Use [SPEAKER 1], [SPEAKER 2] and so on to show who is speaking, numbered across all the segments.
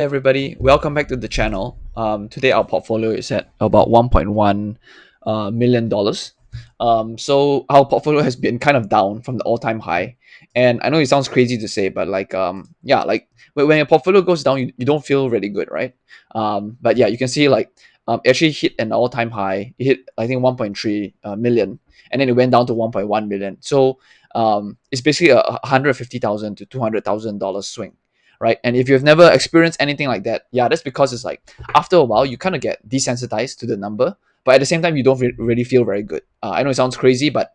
[SPEAKER 1] Everybody, welcome back to the channel. Today our portfolio is at about 1.1 million dollars. So our portfolio has been kind of down from the all-time high, and I know it sounds crazy to say, but yeah, like when your portfolio goes down, you don't feel really good, right? But yeah, you can see it actually hit an all-time high. It hit I think 1.3 million, and then it went down to 1.1 million. So it's basically a $150,000 to $200,000 swing, right? And if you've never experienced anything like that, yeah, that's because it's like after a while you kind of get desensitized to the number, but at the same time you don't really feel very good. I know it sounds crazy, but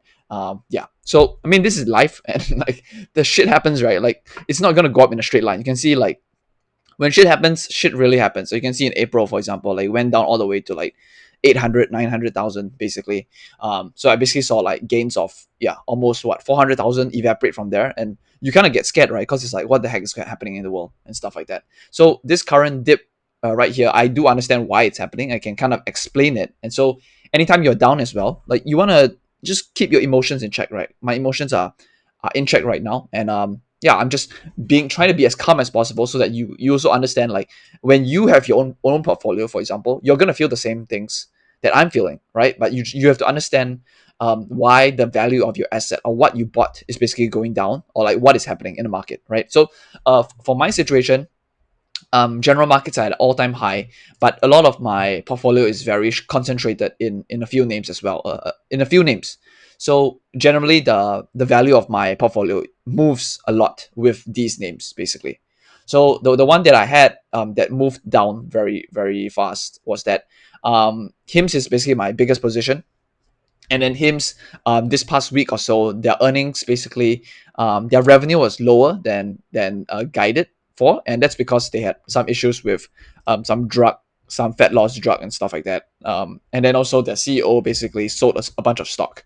[SPEAKER 1] yeah. So I mean, this is life, and like the shit happens, right? Like it's not gonna go up in a straight line. You can see like when shit happens, shit really happens. So you can see in April, for example, like it went down all the way to like 800, 900,000 basically. So I basically saw like gains of, yeah, almost what, 400,000 evaporate from there. And you kind of get scared, right? Because it's like, what the heck is happening in the world and stuff like that. So this current dip right here, I do understand why it's happening. I can kind of explain it. And so anytime you're down as well, like you want to just keep your emotions in check, right? My emotions are in check right now. And yeah, I'm just being trying to be as calm as possible so that you also understand like when you have your own portfolio, for example, you're gonna feel the same things that I'm feeling, right? But you have to understand why the value of your asset or what you bought is basically going down, or like what is happening in the market, right? So for my situation, general markets are at all-time high, but a lot of my portfolio is very concentrated in a few names as well. In a few names, so generally the value of my portfolio moves a lot with these names, basically. So the one that I had that moved down very fast was that HIMS is basically my biggest position, and then HIMS this past week or so, their earnings basically their revenue was lower than guided for, and that's because they had some issues with some fat loss drug and stuff like that. And then also the CEO basically sold a bunch of stock.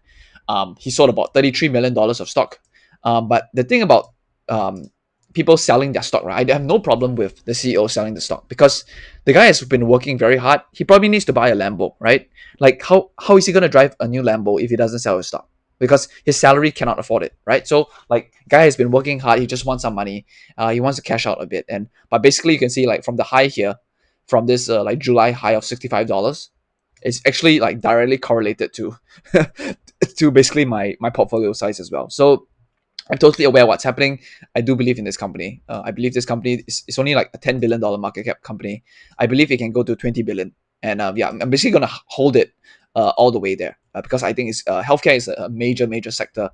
[SPEAKER 1] He sold about $33 million of stock. But the thing about um, people selling their stock, right? I have no problem with the CEO selling the stock because the guy has been working very hard. He probably needs to buy a Lambo, right? Like how is he gonna drive a new Lambo if he doesn't sell his stock? Because his salary cannot afford it, right? So like guy has been working hard. He just wants some money. He wants to cash out a bit, and but basically you can see like from the high here, from this like July high of $65, it's actually like directly correlated to to basically my portfolio size as well. So I'm totally aware what's happening. I do believe in this company. I believe this company is only like a $10 billion market cap company. I believe it can go to 20 billion. And yeah, I'm basically gonna hold it all the way there because I think it's healthcare is a major sector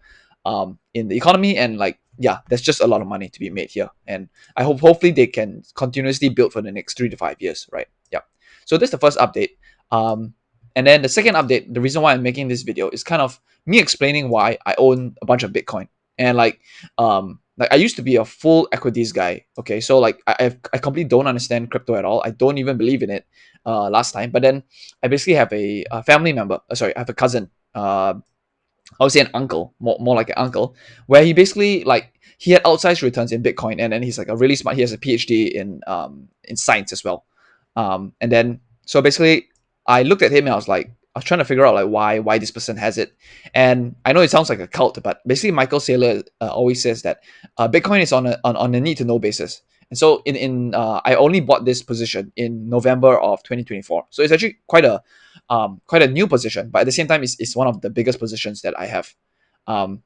[SPEAKER 1] in the economy, and like yeah, there's just a lot of money to be made here. And I hope hopefully they can continuously build for the next 3 to 5 years, right? Yeah. So this is the first update. Um, and then the second update, the reason why I'm making this video is kind of me explaining why I own a bunch of Bitcoin. And like I used to be a full equities guy. Okay, so like I completely don't understand crypto at all. I don't even believe in it last time. But then I basically have a family member. Sorry, I have a cousin. I would say an uncle, more like an uncle, where he basically like he had outsized returns in Bitcoin, and then he's like a really smart. He has a PhD in science as well. And then so basically, I looked at him and I was trying to figure out like why this person has it. And I know it sounds like a cult, but basically Michael Saylor always says that Bitcoin is on a need to know basis. And so in I only bought this position in November of 2024. So it's actually quite a new position, but at the same time, it's one of the biggest positions that I have.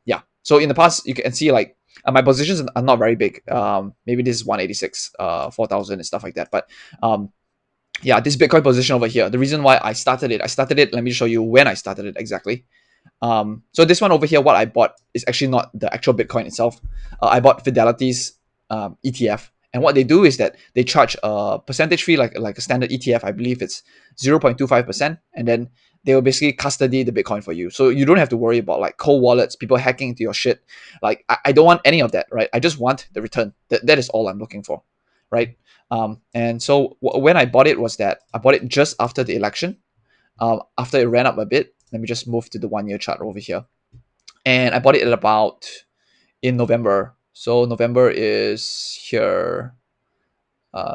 [SPEAKER 1] Yeah. So in the past, you can see like my positions are not very big. Maybe this is 186, 4,000 and stuff like that. But yeah, this Bitcoin position over here. The reason why I started it. Let me show you when I started it exactly. So this one over here, what I bought is actually not the actual Bitcoin itself. I bought Fidelity's ETF, and what they do is that they charge a percentage fee like a standard ETF. I believe it's 0.25%, and then they will basically custody the Bitcoin for you. So you don't have to worry about like cold wallets, people hacking into your shit. Like I don't want any of that, right? I just want the return. That is all I'm looking for, right? And so when I bought it was that I bought it just after the election, after it ran up a bit. Let me just move to the 1 year chart over here. And I bought it at about in November. So November is here.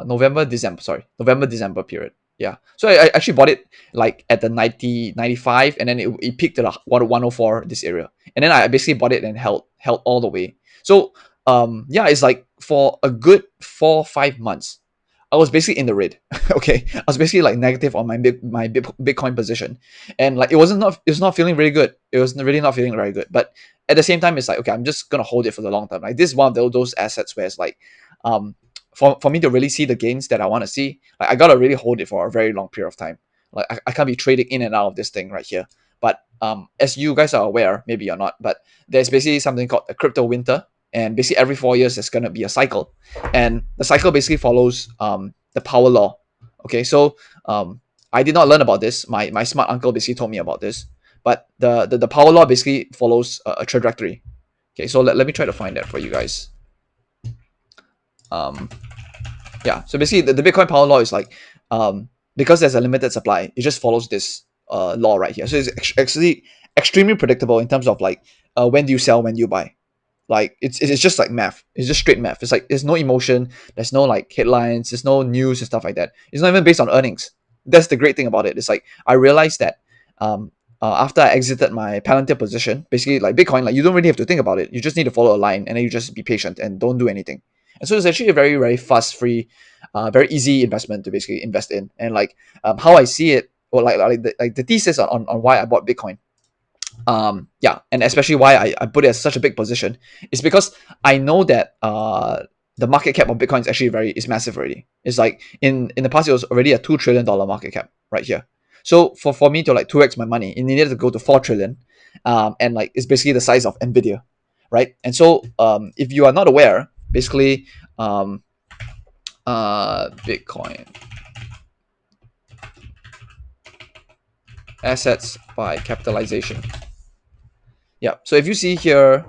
[SPEAKER 1] November, December, sorry. November, December period. Yeah. So I actually bought it like at the 90, 95, and then it peaked at 104, this area. And then I basically bought it and held all the way. So yeah, it's like for a good 4 5 months, I was basically in the red. Okay, I was basically like negative on Bitcoin position, and like it was not feeling really good. It was really not feeling very good. But at the same time, it's like, okay, I'm just gonna hold it for the long term. Like this is one of those assets where it's like, um, for me to really see the gains that I want to see, like I gotta really hold it for a very long period of time. Like I can't be trading in and out of this thing right here. But as you guys are aware, maybe you're not, but there's basically something called a crypto winter, and basically every 4 years there's gonna be a cycle, and the cycle basically follows the power law. Okay, so I did not learn about this. My smart uncle basically told me about this, but the power law basically follows a trajectory. Okay, so let me try to find that for you guys. Um, yeah, so basically the Bitcoin power law is like, because there's a limited supply, it just follows this law right here. So it's actually extremely predictable in terms of like, when do you sell, when do you buy. Like it's just like math. It's just straight math. It's like there's no emotion, there's no like headlines, there's no news and stuff like that. It's not even based on earnings. That's the great thing about it. It's like I realized that um after I exited my Palantir position, basically like Bitcoin, like you don't really have to think about it. You just need to follow a line, and then you just be patient and don't do anything. And so it's actually a very, very fast, free, very easy investment to basically invest in. And like, how I see it, or like the thesis on why I bought Bitcoin, yeah, and especially why I put it as such a big position is because I know that the market cap of Bitcoin is actually is massive already. It's like in the past it was already a $2 trillion market cap right here. So for me to like 2x my money, it needed to go to 4 trillion, and like it's basically the size of Nvidia, right? And so if you are not aware, basically, um, Bitcoin assets by capitalization. Yeah. So if you see here,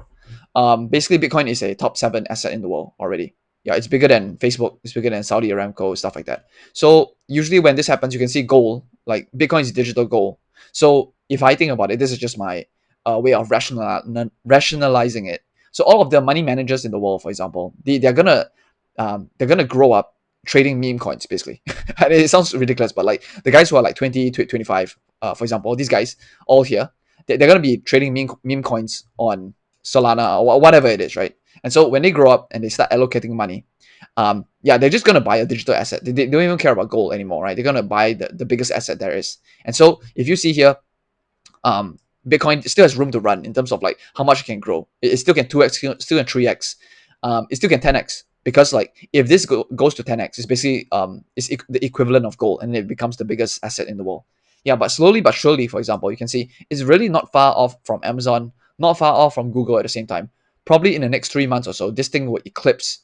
[SPEAKER 1] basically Bitcoin is a top 7 asset in the world already. Yeah, it's bigger than Facebook, it's bigger than Saudi Aramco, stuff like that. So usually when this happens, you can see gold, like Bitcoin is digital gold. So if I think about it, this is just my way of rationalizing it. So all of the money managers in the world, for example, they're gonna grow up trading meme coins basically. And it sounds ridiculous, but like the guys who are like 20 to 25, for example, these guys all here, they're going to be trading meme coins on Solana or whatever it is, right? And so when they grow up and they start allocating money, yeah, they're just going to buy a digital asset. They don't even care about gold anymore, right? They're going to buy the biggest asset there is. And so if you see here, um, Bitcoin still has room to run in terms of like how much it can grow. It still can 2x, still can 3x, it still can 10x, because like if this goes to 10x, it's basically the equivalent of gold, and it becomes the biggest asset in the world. Yeah, but slowly but surely, for example, you can see it's really not far off from Amazon, not far off from Google at the same time. Probably in the next 3 months or so, this thing will eclipse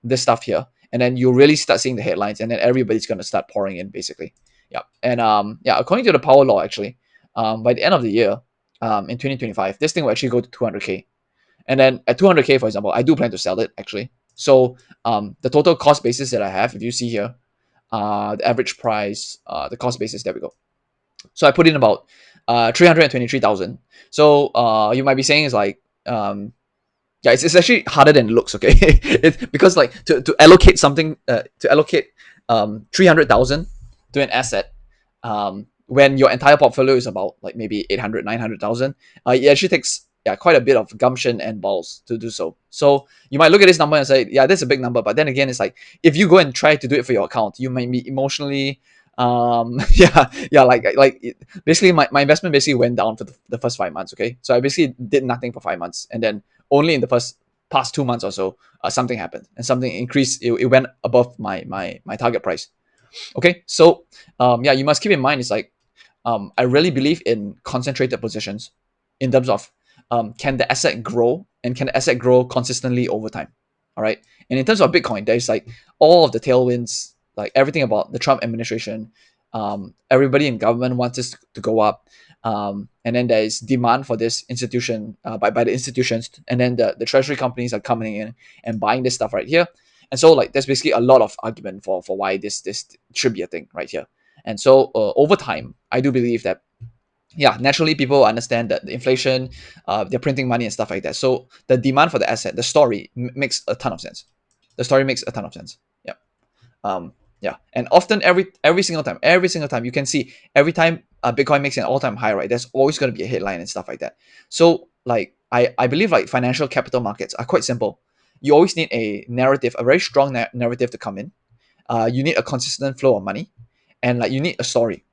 [SPEAKER 1] this stuff here, and then you'll really start seeing the headlines, and then everybody's going to start pouring in basically. Yeah, and yeah, according to the power law, actually, by the end of the year, in 2025, this thing will actually go to 200K. And then at 200K, for example, I do plan to sell it actually. So the total cost basis that I have, if you see here, the average price, the cost basis, there we go. So I put in about 323,000. So you might be saying it's like, yeah, it's actually harder than it looks. Okay, it's because like to allocate something, to allocate 300,000 to an asset, when your entire portfolio is about like maybe 800, 900,000, it actually takes, yeah, quite a bit of gumption and balls to do so. So you might look at this number and say, yeah, that's a big number, but then again, it's like if you go and try to do it for your account, you might be emotionally, yeah, basically my investment basically went down for the first 5 months. Okay, so I basically did nothing for 5 months, and then only in the past 2 months or so, something happened and something increased. It went above my target price. Okay, so yeah, you must keep in mind, it's like, I really believe in concentrated positions in terms of, can the asset grow, and can the asset grow consistently over time. All right, and in terms of Bitcoin, there's like all of the tailwinds, like everything about the Trump administration. Everybody in government wants this to go up, and then there is demand for this institution, by the institutions, and then the treasury companies are coming in and buying this stuff right here. And so like there's basically a lot of argument for why this should be a thing right here. And so over time, I do believe that, yeah, naturally people understand that the inflation, they're printing money and stuff like that. So the demand for the asset, the story makes a ton of sense. The story makes a ton of sense. Yeah. Yeah. And often every single time you can see, every time Bitcoin makes an all-time high, right? There's always going to be a headline and stuff like that. So like I believe like financial capital markets are quite simple. You always need a narrative, a very strong narrative to come in. you need a consistent flow of money, and like you need a story,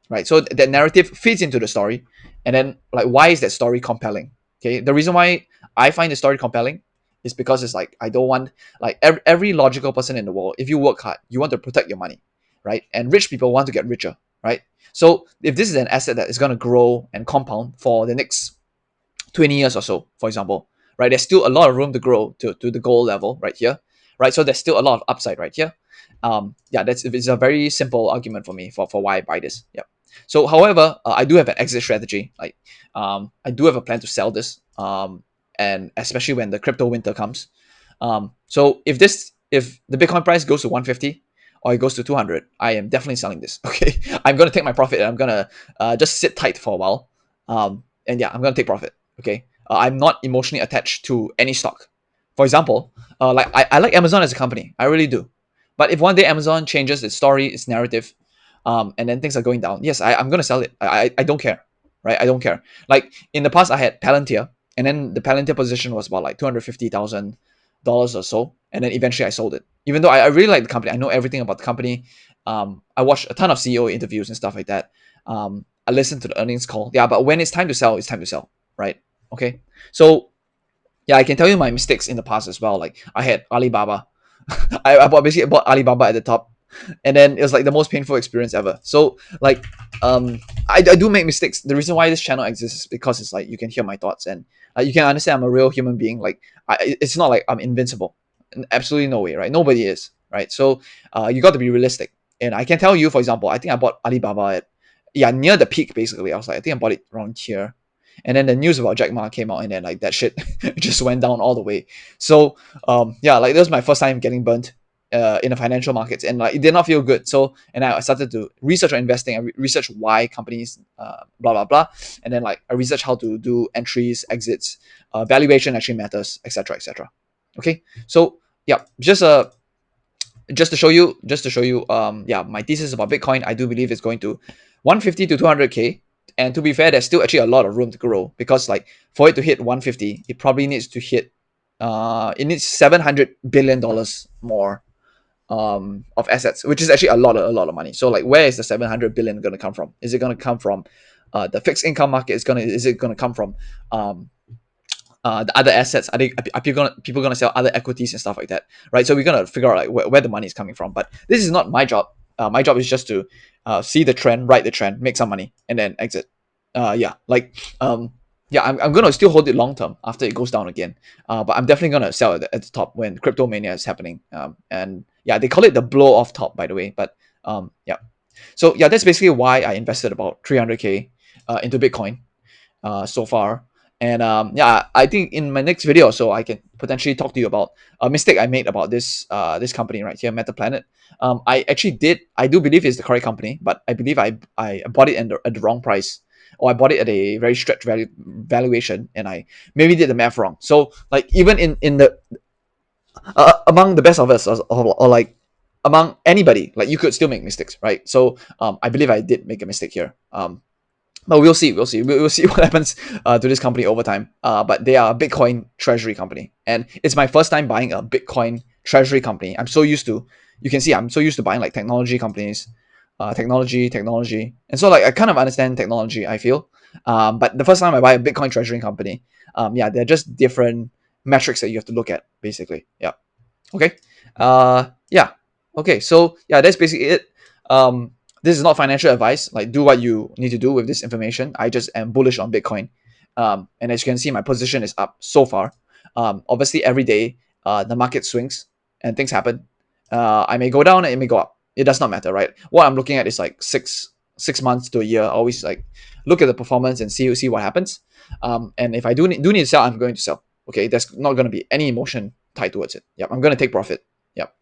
[SPEAKER 1] right? So that narrative fits into the story, and then like why is that story compelling? Okay, the reason why I find the story compelling is because it's like I don't want like every logical person in the world. If you work hard, you want to protect your money, right? And rich people want to get richer, right? So if this is an asset that is going to grow and compound for the next 20 years or so, for example, right? There's still a lot of room to grow to the goal level right here, right? So there's still a lot of upside right here. Yeah, that's it's a very simple argument for me for why I buy this. Yeah. So, however, I do have an exit strategy. Like, I do have a plan to sell this, and especially when the crypto winter comes. So if the Bitcoin price goes to 150 or it goes to 200, I am definitely selling this. Okay, I'm gonna take my profit and I'm gonna just sit tight for a while. And yeah, I'm gonna take profit. Okay, I'm not emotionally attached to any stock. For example, like I like Amazon as a company, I really do. But if one day Amazon changes its story, its narrative, and then things are going down, yes, I'm gonna sell it. I don't care, right? I don't care. Like in the past, I had Palantir, and then the Palantir position was about like $250,000 or so, and then eventually I sold it. Even though I really like the company, I know everything about the company. I watched a ton of CEO interviews and stuff like that. I listened to the earnings call. Yeah, but when it's time to sell, it's time to sell, right? Okay, so yeah, I can tell you my mistakes in the past as well. Like I had Alibaba. Basically bought Alibaba at the top, and then it was like the most painful experience ever. So like, um, I do make mistakes. The reason why this channel exists is because it's like you can hear my thoughts and you can understand I'm a real human being. Like it's not like I'm invincible. Absolutely no way, right? Nobody is, right? So you got to be realistic. And I can tell you, for example, I think I bought Alibaba at near the peak. Basically, I was like, I think I bought it around here, and then the news about Jack Ma came out, and then like that shit just went down all the way. So yeah, like that was my first time getting burnt in the financial markets, and like it did not feel good. So and I started to research on investing. I researched why companies blah blah blah, and then like I researched how to do entries, exits, valuation actually matters, etc. etc. Okay, so yeah, just to show you yeah, my thesis about Bitcoin. I do believe it's going to 150 to 200k, and to be fair, there's still actually a lot of room to grow, because like for it to hit 150, it probably needs to hit it needs 700 billion dollars more of assets, which is actually a lot of money. So like where is the 700 billion going to come from? Is it going to come from the fixed income market? Is it going to come from um the other assets? Are people gonna sell other equities and stuff like that, right? So we're gonna figure out like where the money is coming from. But this is not my job. My job is just to see the trend, ride the trend, make some money, and then exit. Yeah, like yeah, I'm gonna still hold it long term after it goes down again. But I'm definitely gonna sell it at the top when crypto mania is happening. And yeah, they call it the blow off top, by the way. But yeah, so yeah, that's basically why I invested about 300k into Bitcoin so far. And yeah, I think in my next video, so I can potentially talk to you about a mistake I made about this company right here, MetaPlanet. I do believe it's the correct company, but I believe I bought it at the wrong price, or I bought it at a very stretched valuation, and I maybe did the math wrong. So like even in the among the best of us, or like among anybody, like you could still make mistakes, right? So I believe I did make a mistake here. But we'll see. We'll see what happens to this company over time. But they are a Bitcoin treasury company, and it's my first time buying a Bitcoin treasury company. You can see, I'm so used to buying like technology companies, technology, and so like I kind of understand technology, I feel. But the first time I buy a Bitcoin treasury company, yeah, they're just different metrics that you have to look at, basically. Yeah. Okay. Yeah. Okay. So yeah, that's basically it. This is not financial advice. Like, do what you need to do with this information. I just am bullish on Bitcoin. And as you can see, my position is up so far. Obviously, every day, the market swings and things happen. I may go down and it may go up. It does not matter, right? What I'm looking at is like six months to a year. I always like look at the performance and see what happens. And if I do need to sell, I'm going to sell. Okay, there's not going to be any emotion tied towards it. Yep, I'm going to take profit. Yep.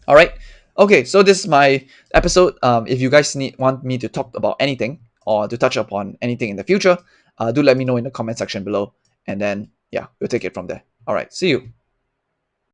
[SPEAKER 1] All right. Okay, so this is my episode. If you guys want me to talk about anything or to touch upon anything in the future, do let me know in the comment section below, and then yeah, we'll take it from there. All right, see you.